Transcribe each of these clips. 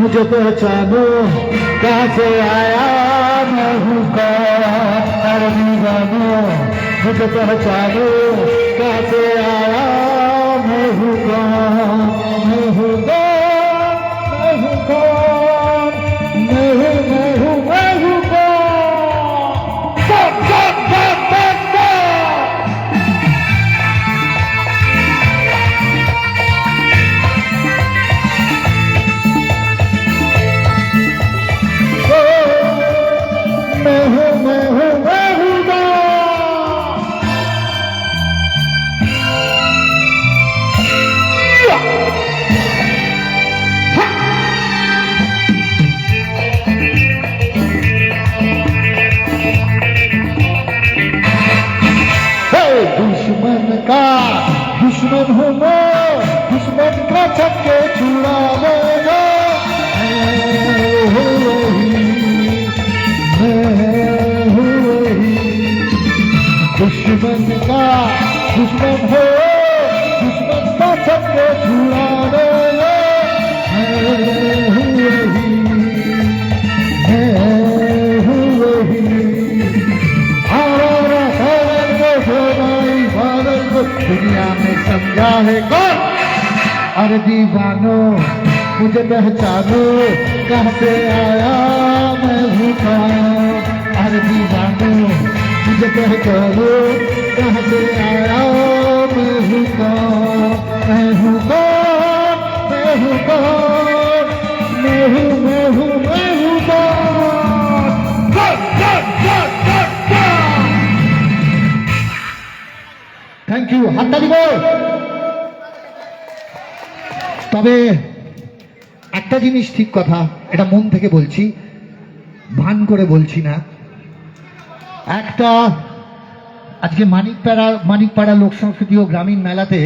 मुझे पहचानो कहाँ से आया मैं हूँ कौन। अरे दीवानो मुझे पहचानो कहाँ से आया मैं हूँ कौन। मैं हूँ कौन, मैं हूँ कौन, मैं हूँ कौन। कौन, कौन, कौन, कौन, मैं हूँ दुश्मन का दुश्मन हूँ मैं, दुश्मन का छक्के छुड़ा लेगा। मैं हूँ वही दुश्मन का दुश्मन हो, दुश्मन का छक्के छुड़ा लेगा। मैं हूँ वही दुनिया में समझा है कौन। अरे दीवानो मुझे पहचानो कहाँ से आया मैं हूँ कौन। अरे दीवानो मुझे पहचानो कहाँ से आया मैं हूँ कौन। मैं हूँ कौन, मैं हूँ कौन, मैं हूँ कौन। थैंक यू, হাততালি বল। তবে একটা জিনিস ঠিক কথা, এটা মন থেকে বলছি, ভান করে বলছি না। একটা আজকে মানিকপাড়া লোক সংস্কৃতি ও গ্রামীণ মেলাতে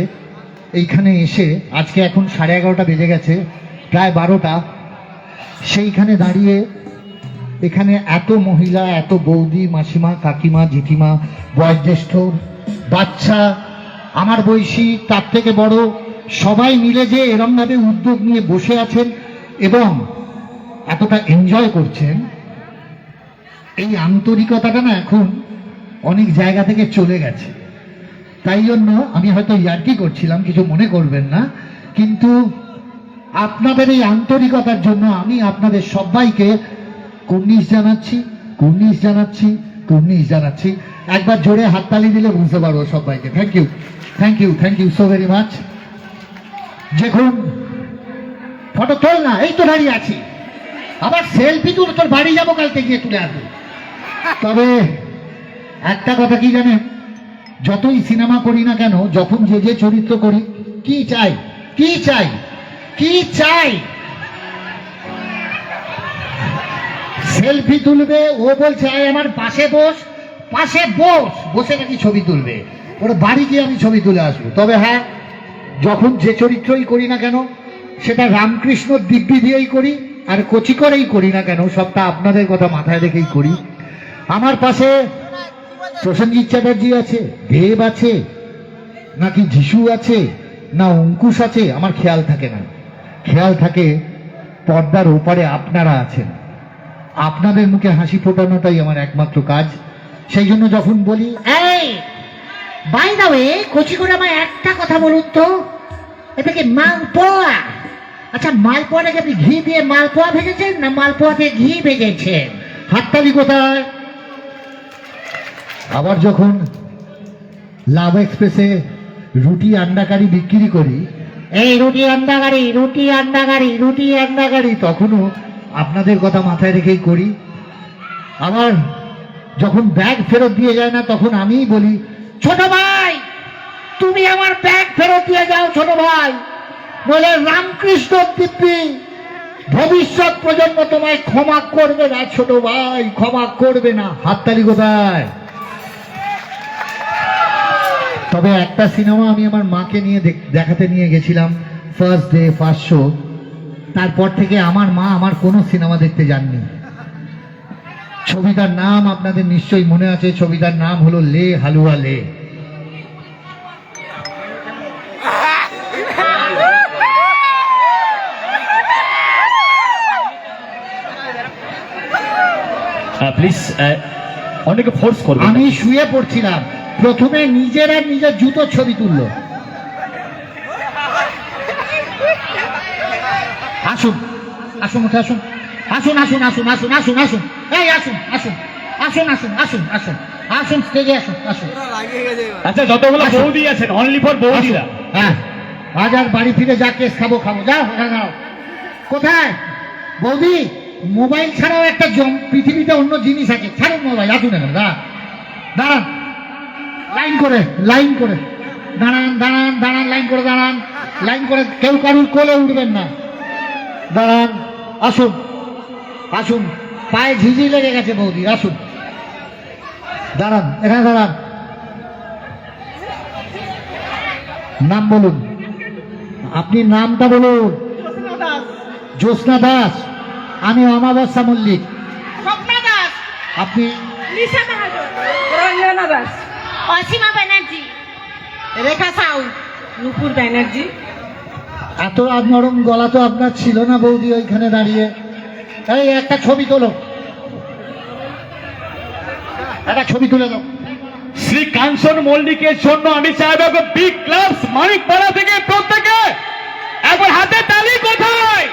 এইখানে এসে আজকে এখন 11:30 বেজে গেছে, প্রায় 12টা। সেইখানে দাঁড়িয়ে এখানে এত মহিলা, এত বৌদি, মাসিমা, কাকিমা, জেঠিমা, বয়োজ্যেষ্ঠ, বাচ্চা, আমার বয়সী, তার থেকে বড়, সবাই মিলে যে এরমভাবে উদ্যোগ নিয়ে বসে আছেন এবং এতটা এনজয় করছেন, এই আন্তরিকতাটা না এখন অনেক জায়গা থেকে চলে গেছে। তাই জন্য আমি হয়তো ইয়ার্কি করছিলাম, কিছু মনে করবেন না, কিন্তু আপনাদের এই আন্তরিকতার জন্য আমি আপনাদের সবাইকে কুর্নিশ জানাচ্ছি, কুর্নিশ জানাচ্ছি, কুর্নিশ জানাচ্ছি। একবার জোরে হাততালি দিলে বুঝতে পারবো সবাইকে। Thank you, thank you, thank you so very much. দেখুন, ফটো তোল না, এই তো দাঁড়িয়ে আছি, আবার সেলফি তুল, তোর বাড়ি যাবো কালকে গিয়ে তুলে আসবো। তবে একটা কথা কি জানেন, যতই সিনেমা করি না কেন, যখন যে যে চরিত্র করি, কি চাই, কি চাই, কি চাই, সেলফি তুলবে। ও বলছে আয় আমার পাশে বস, পাশে বস, বসে নাকি ছবি তুলবে, ওর বাড়ি গিয়ে আমি ছবি তুলে আসবো। তবে হ্যাঁ, যখন যে চরিত্রই করি না কেন, সেটা রামকৃষ্ণ দিব্যি দিয়েই করি আর কচি করেই করি না কেন, সবটা আপনাদের কথা মাথায় রেখেই করি। আমার পাশে প্রসেনজিৎ চ্যাটার্জি আছে, দেব আছে, নাকি যিশু আছে, না অঙ্কুশ আছে, আমার খেয়াল থাকে না। খেয়াল থাকে পর্দার ওপারে আপনারা আছেন। আপনাদের মুখে হাসি ফোটানোটাই আমার একমাত্র কাজ। সেই জন্য যখন বলি, এই বাই দা ওয়ে, কচি করে আমার একটা কথা বলুন তো, এটা কি মালপোয়া? আচ্ছা, মালপোয়াটাকে আপনি ঘি দিয়ে মালপোয়া ভেজেছেন না মালপোয়াতে ঘি ভেজেছেন? হাততালি কোথায়? আবার যখন লাভ এক্সপ্রেসে রুটি আন্ডা কারি বিক্রি করি, এই রুটি আন্ডা কারি, রুটি আন্ডা কারি, রুটি আন্ডা কারি, তখনও আপনাদের কথা মাথায় রেখেই করি। আবার যখন ব্যাগ ফেরত দিয়ে যায় না, তখন আমিই বলি, ছোট ভাই তুমি আমার ব্যাগ ফেরত দিয়ে যাও ছোট ভাই, বলে রামকৃষ্ণ দিব্যি ভবিষ্যৎ প্রজন্ম তোমায় ক্ষমা করবে না ছোট ভাই, ক্ষমা করবে না। হাততালি কোথায়? তবে একটা সিনেমা আমি আমার মাকে নিয়ে দেখাতে নিয়ে গেছিলাম, ফার্স্ট ডে ফার্স্ট শো। তারপর থেকে আমার মা আমার কোনো সিনেমা দেখতে যাননি। ছবিটার নাম আপনাদের নিশ্চয়ই মনে আছে, ছবিটার নাম হলো লে হালুয়া লে। প্লিজ অনেকে ফোর্স করবে আমি শুয়ে পড়ছিলাম, প্রথমে নিজের আর নিজের জুতোর ছবি তুললো। আসুন আসুন উঠে আসুন, আসুন আসুন আসুন আসুন আসুন আসুন, এই আসুন আসুন আসুন আসুন আসুন আসুন আসুন, স্টেজে আসুন আসুন। আচ্ছা, যতগুলো আসুন। বৌদি আছেন অনলি ফর বৌদিরা। হ্যাঁ, আজ আর বাড়ি ফিরে যা কেস খাবো খাবো, যাও ওখানে যাও। কোথায় বৌদি? মোবাইল ছাড়াও একটা পৃথিবীতে অন্য জিনিস আছে, ছাড়ুন মোবাইল, আসুন এখানে, দাঁড়ান দাঁড়ান, লাইন করে লাইন করে দাঁড়ান দাঁড়ান দাঁড়ান, লাইন করে দাঁড়ান, লাইন করে, কেউ কারুর কোলে উঠবেন না, দাঁড়ান, আসুন আসুন, পায়ে ঝিঝি লেগে গেছে বৌদি, আসুন দাঁড়ান, এখানে দাঁড়ান। নাম বলুন, আপনি নামটা বলুন। জ্যোৎস্না দাস। আমি অমাবস্যা মল্লিক। স্বপ্না দাস, আপনি? লিসা মাহাতো, রঞ্জনা দাস, অসীমা ব্যানার্জি, রেখা সাউ, নুপুর ব্যানার্জি। এত নরম গলা তো আপনার ছিল না বৌদি ওইখানে দাঁড়িয়ে। এই একটা ছবি তোলো, একটা ছবি তুলে দাও। শ্রী কাঞ্চন মল্লিকের জন্য আমি চাইবো বিগ ক্লাবস মানিকপাড়া থেকে প্রত্যেকে একবার হাতে তালি। কোথায়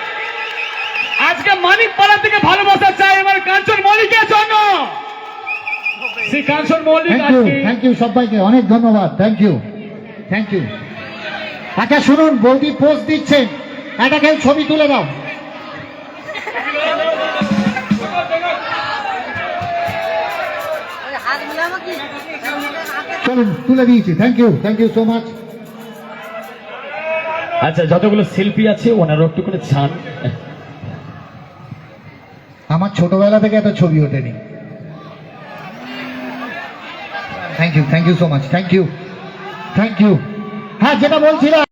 আজকে মানিকপাড়া থেকে ভালোবাসা চাই এবার কাঞ্চন মল্লিকের জন্য। শ্রী কাঞ্চন মল্লিক থ্যাংক ইউ, আজকে থ্যাংক ইউ সবাইকে, অনেক ধন্যবাদ, থ্যাংক ইউ থ্যাংক ইউ। আচ্ছা শুনুন, বৌদি পোস্ট দিচ্ছেন, একটা কেউ ছবি তুলে দাও। চলুন, তুলে দিয়েছি, থ্যাংক ইউ সো মাচ। আচ্ছা, যতগুলো শিল্পী আছে ওনারা একটু করে ছান। আমার ছোটবেলা থেকে এত ছবি ওঠেনি। Thank you so much, thank you. হ্যাঁ, যেটা বলছিলাম।